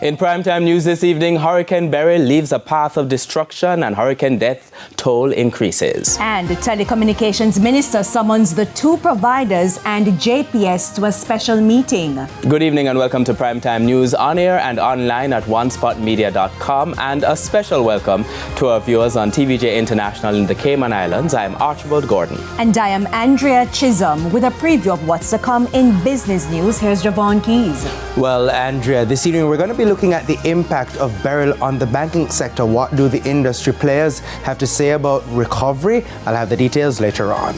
In primetime news this evening, Hurricane Beryl leaves a path of destruction and hurricane death toll increases. And the telecommunications minister summons the two providers and JPS to a special meeting. Good evening and welcome to primetime news on air and online at onespotmedia.com, and a special welcome to our viewers on TVJ International in the Cayman Islands. I am Archibald Gordon. And I am Andrea Chisholm with a preview of what's to come in business news. Here's Javon Keys. Well, Andrea, this evening we're going to be looking at the impact of Beryl on the banking sector. What do the industry players have to say about recovery? I'll have the details later on.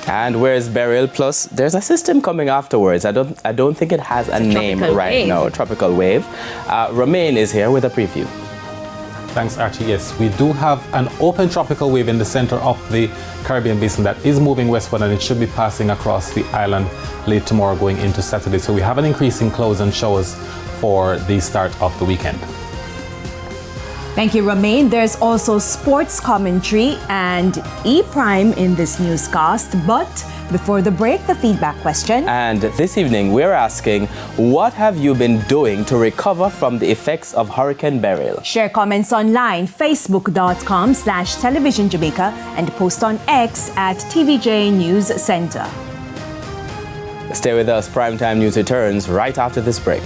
And where's Beryl? Plus, there's a system coming afterwards. I don't think it has a name right now. Tropical wave. Romain is here with a preview. Thanks, Archie. Yes, we do have an open tropical wave in the center of the Caribbean basin that is moving westward, and it should be passing across the island late tomorrow going into Saturday. So we have an increase in clouds and showers for the start of the weekend. Thank you, Romain. There's also sports commentary and E-Prime in this newscast. But before the break, the feedback question. And this evening, we're asking, what have you been doing to recover from the effects of Hurricane Beryl? Share comments online, facebook.com/television Jamaica, and post on X at TVJ News Center. Stay with us. Primetime News returns right after this break.